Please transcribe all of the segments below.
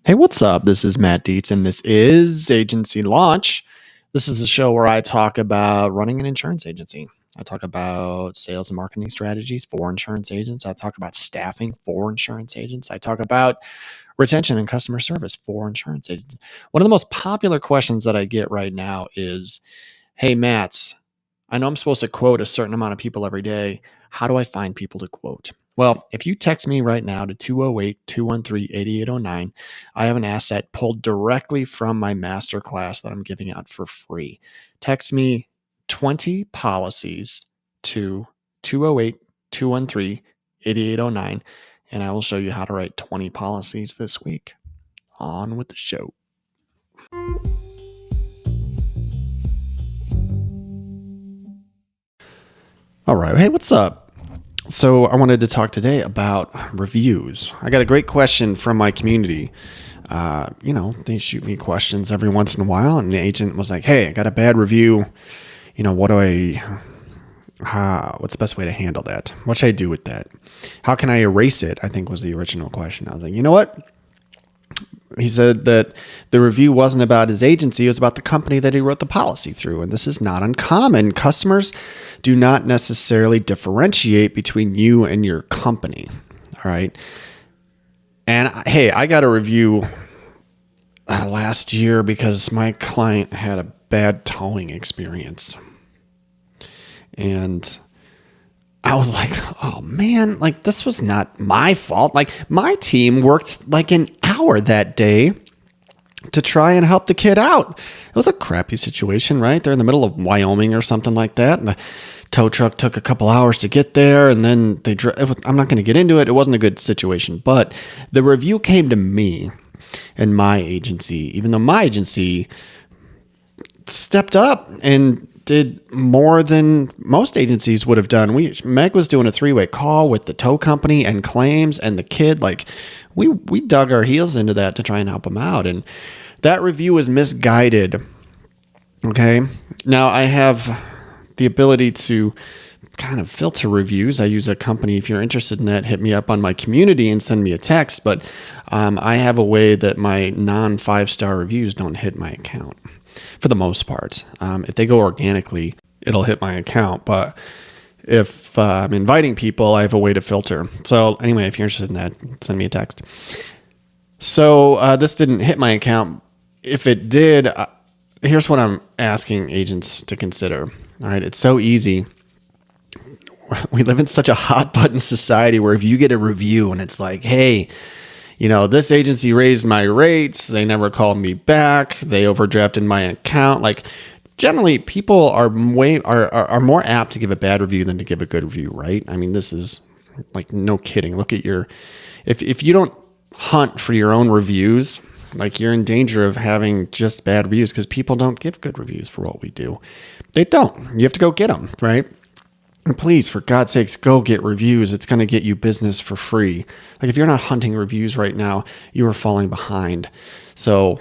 Hey, what's up? This is Matt Dietz, and this is Agency Launch. This is the show where I talk about running an insurance agency. I talk about sales and marketing strategies for insurance agents. I talk about staffing for insurance agents. I talk about retention and customer service for insurance agents. One of the most popular questions that I get right now is, hey, Matt, I know I'm supposed to quote a certain amount of people every day. How do I find people to quote? Well, if you text me right now to 208-213-8809, I have an asset pulled directly from my masterclass that I'm giving out for free. Text me 20 policies to 208-213-8809, and I will show you how to write 20 policies this week. On with the show. All right. Hey, what's up? So I wanted to talk today about reviews. I got a great question from my community. They shoot me questions every once in a while, and the agent was like, "Hey, I got a bad review. What's the best way to handle that? What should I do with that? How can I erase it?" I think was the original question. I was like, you know what? He said that the review wasn't about his agency. It was about the company that he wrote the policy through. And this is not uncommon. Customers do not necessarily differentiate between you and your company. All right. And hey, I got a review last year because my client had a bad towing experience. And I was like, oh man, like this was not my fault. Like my team worked like an hour that day to try and help the kid out. It was a crappy situation, right? They're in the middle of Wyoming or something like that. And the tow truck took a couple hours to get there. And then I'm not going to get into it. It wasn't a good situation, but the review came to me and my agency, even though my agency stepped up and did more than most agencies would have done. Meg was doing a 3-way call with the tow company and claims and the kid. Like we dug our heels into that to try and help him out. And that review was misguided. Okay. Now I have the ability to kind of filter reviews. I use a company. If you're interested in that, hit me up on my community and send me a text. But I have a way that my non-5-star reviews don't hit my account. For the most part. If they go organically, it'll hit my account. But if I'm inviting people, I have a way to filter. So anyway, if you're interested in that, send me a text. So this didn't hit my account. If it did, here's what I'm asking agents to consider. All right, it's so easy. We live in such a hot button society where if you get a review and it's like, hey, this agency raised my rates. They never called me back. They overdrafted my account. Like generally people are are more apt to give a bad review than to give a good review, right? I mean, this is like no kidding. Look at if you don't hunt for your own reviews, like you're in danger of having just bad reviews because people don't give good reviews for what we do. They don't. You have to go get them, right? And please, for God's sakes, go get reviews. It's going to get you business for free. Like if you're not hunting reviews right now, you are falling behind. So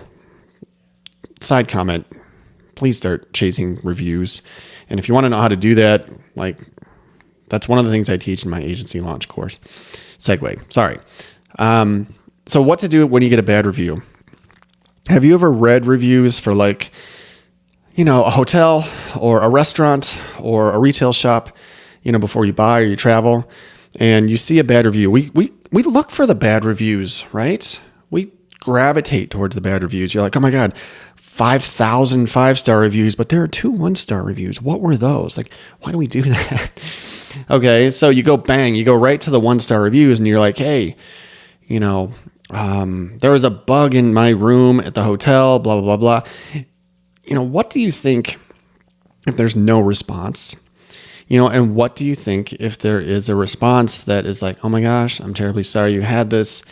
side comment, please start chasing reviews. And if you want to know how to do that, like that's one of the things I teach in my agency launch course. Segue. Sorry. So what to do when you get a bad review? Have you ever read reviews for like, a hotel or a restaurant or a retail shop, before you buy or you travel and you see a bad review? We look for the bad reviews, right? We gravitate towards the bad reviews. You're like, oh my God, 5,000 5-star reviews, but there are 2 1-star reviews. What were those? Like, why do we do that? Okay. So you go right to the 1-star reviews and you're like, hey, there was a bug in my room at the hotel, blah, blah, blah, blah. What do you think if there's no response? And what do you think if there is a response that is like, oh my gosh, I'm terribly sorry you had this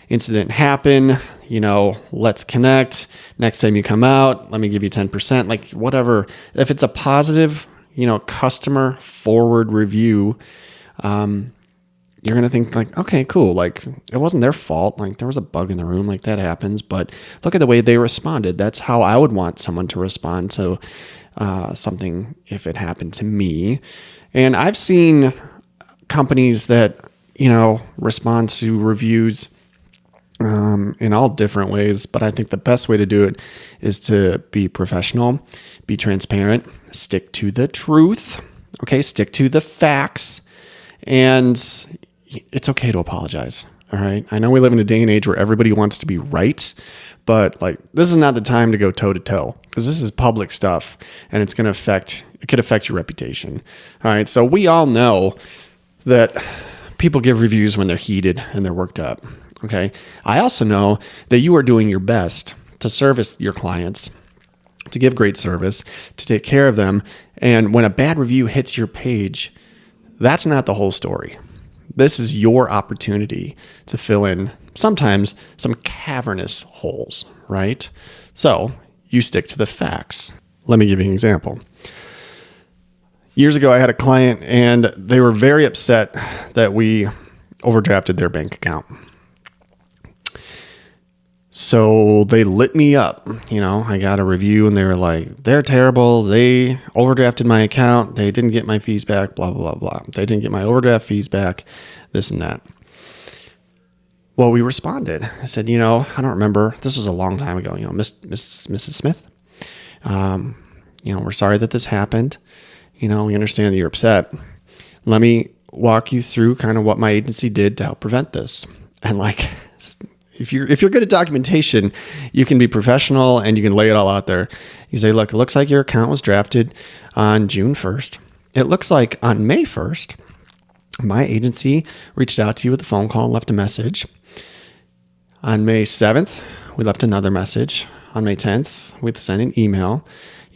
incident happen. Let's connect. Next time you come out, let me give you 10%, like whatever. If it's a positive, customer forward review, you're going to think like, okay, cool. Like it wasn't their fault. Like there was a bug in the room, like that happens, but look at the way they responded. That's how I would want someone to respond to something if it happened to me. And I've seen companies that, respond to reviews in all different ways. But I think the best way to do it is to be professional, be transparent, stick to the truth. Okay, stick to the facts, and it's okay to apologize. All right. I know we live in a day and age where everybody wants to be right, but like this is not the time to go toe to toe because this is public stuff and it could affect your reputation. All right. So we all know that people give reviews when they're heated and they're worked up. Okay. I also know that you are doing your best to service your clients, to give great service, to take care of them. And when a bad review hits your page, that's not the whole story. This is your opportunity to fill in sometimes some cavernous holes, right? So you stick to the facts. Let me give you an example. Years ago, I had a client and they were very upset that we overdrafted their bank account. So they lit me up. I got a review and they were like, they're terrible. They overdrafted my account. They didn't get my fees back, blah, blah, blah, blah. They didn't get my overdraft fees back, this and that. Well, we responded. I said, I don't remember. This was a long time ago, Mrs. Smith. We're sorry that this happened. We understand that you're upset. Let me walk you through kind of what my agency did to help prevent this. And if you're good at documentation, you can be professional and you can lay it all out there. You say, look, it looks like your account was drafted on June 1st. It looks like on May 1st, my agency reached out to you with a phone call and left a message. On May 7th, we left another message. On May 10th, we sent an email.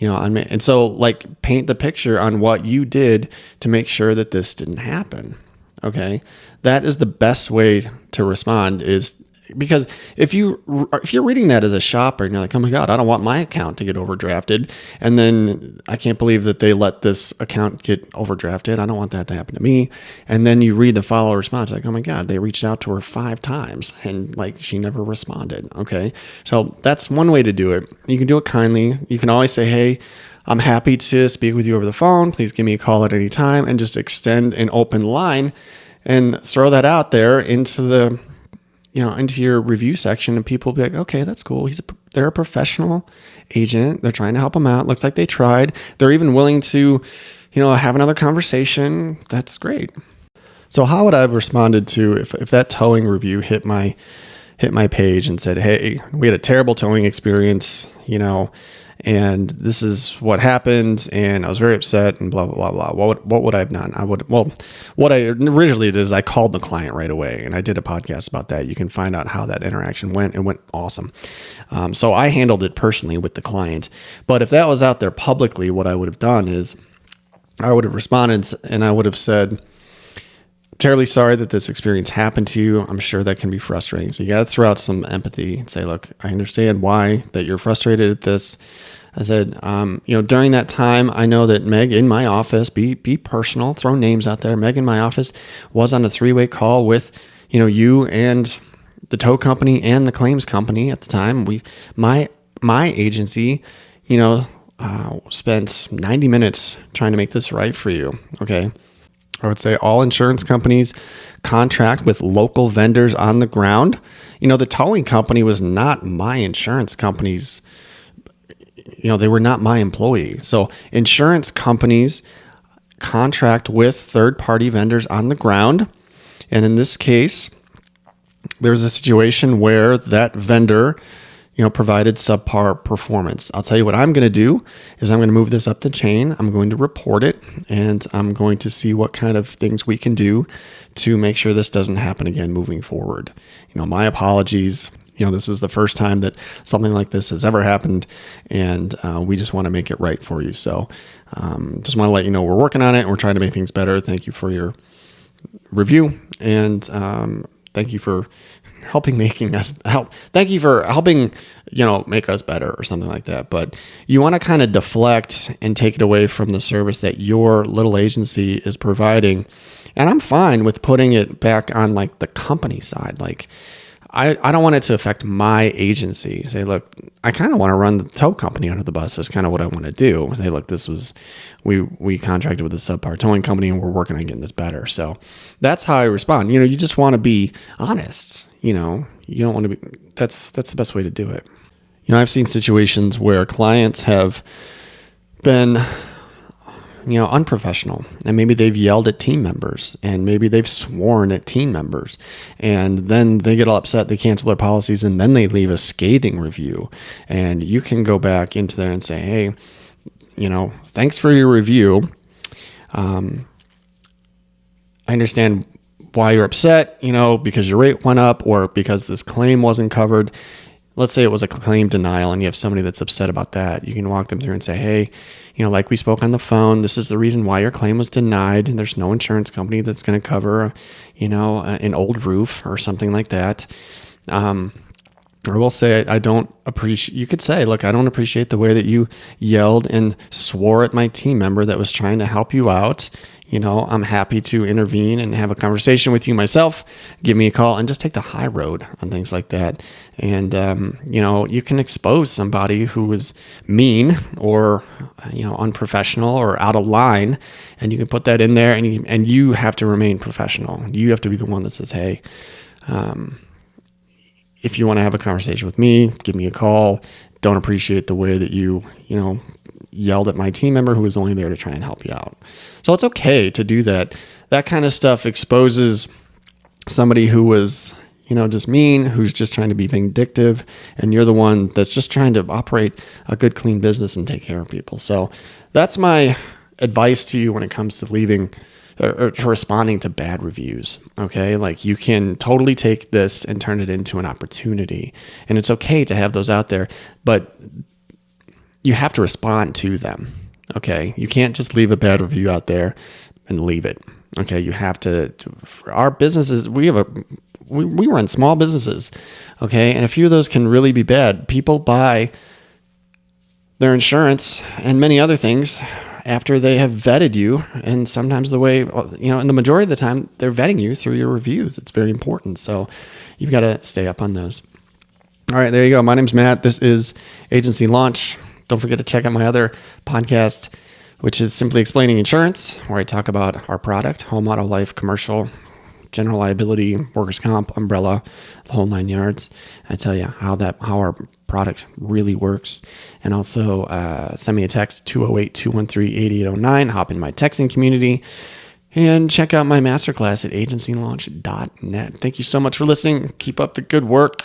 And so paint the picture on what you did to make sure that this didn't happen. Okay, that is the best way to respond is. Because if you're reading that as a shopper and you're like, oh my God, I don't want my account to get overdrafted. And then I can't believe that they let this account get overdrafted. I don't want that to happen to me. And then you read the follow response like, oh my God, they reached out to her 5 times and she never responded. Okay. So that's one way to do it. You can do it kindly. You can always say, hey, I'm happy to speak with you over the phone. Please give me a call at any time, and just extend an open line and throw that out there into your review section, and people will be like, okay, that's cool. They're a professional agent. They're trying to help them out. Looks like they tried. They're even willing to, have another conversation. That's great. So how would I have responded to if that towing review hit my page and said, hey, we had a terrible towing experience, and this is what happened, and I was very upset, and blah, blah, blah, blah. What would I have done? What I originally did is I called the client right away, and I did a podcast about that. You can find out how that interaction went. It went awesome. So I handled it personally with the client. But if that was out there publicly, what I would have done is I would have responded, and I would have said, terribly sorry that this experience happened to you. I'm sure that can be frustrating. So you got to throw out some empathy and say, look, I understand why that you're frustrated at this. I said, during that time, I know that Meg in my office, be personal, throw names out there. Meg in my office was on a 3-way call with, you and the tow company and the claims company at the time. My agency, spent 90 minutes trying to make this right for you. Okay. I would say all insurance companies contract with local vendors on the ground. The towing company was not my insurance company's, they were not my employee. So insurance companies contract with third-party vendors on the ground. And in this case, there was a situation where that vendor provided subpar performance. I'll tell you what I'm going to do is I'm going to move this up the chain. I'm going to report it, and I'm going to see what kind of things we can do to make sure this doesn't happen again moving forward. My apologies. This is the first time that something like this has ever happened, and we just want to make it right for you. So just want to let you know we're working on it and we're trying to make things better. Thank you for your review, and thank you for helping make us better or something like that. But you want to kind of deflect and take it away from the service that your little agency is providing. And I'm fine with putting it back on the company side. I don't want it to affect my agency. Say, look, I kind of want to run the tow company under the bus. That's kind of what I want to do. Say, look, we contracted with a subpar towing company and we're working on getting this better. So that's how I respond. You just want to be honest. you don't want to be, that's the best way to do it. I've seen situations where clients have been, unprofessional, and maybe they've yelled at team members, and maybe they've sworn at team members, and then they get all upset, they cancel their policies, and then they leave a scathing review. And you can go back into there and say, hey, thanks for your review. I understand why you're upset, because your rate went up or because this claim wasn't covered. Let's say it was a claim denial and you have somebody that's upset about that. You can walk them through and say, hey, like we spoke on the phone, this is the reason why your claim was denied. And there's no insurance company that's going to cover, an old roof or something like that. Or we'll say, I don't appreciate, you could say, look, I don't appreciate the way that you yelled and swore at my team member that was trying to help you out. I'm happy to intervene and have a conversation with you myself. Give me a call and just take the high road on things like that. And, you can expose somebody who is mean or, unprofessional or out of line, and you can put that in there, and you have to remain professional. You have to be the one that says, hey, if you want to have a conversation with me, give me a call. Don't appreciate the way that you yelled at my team member who was only there to try and help you out. So it's okay to do that. That kind of stuff exposes somebody who was, just mean, who's just trying to be vindictive, and you're the one that's just trying to operate a good, clean business and take care of people. So that's my advice to you when it comes to leaving or to responding to bad reviews. Okay. Like, you can totally take this and turn it into an opportunity, and it's okay to have those out there, but you have to respond to them. Okay. You can't just leave a bad review out there and leave it. Okay. You have to, for our businesses, we run small businesses. Okay. And a few of those can really be bad. People buy their insurance and many other things after they have vetted you. And sometimes in the majority of the time, they're vetting you through your reviews. It's very important. So you've got to stay up on those. All right, there you go. My name's Matt. This is Agency Launch. Don't forget to check out my other podcast, which is Simply Explaining Insurance, where I talk about our product, home, auto, life, commercial, general liability, workers' comp, umbrella, the whole 9 yards. I tell you how our product really works. And also send me a text, 208-213-8809. Hop in my texting community and check out my masterclass at agencylaunch.net. Thank you so much for listening. Keep up the good work.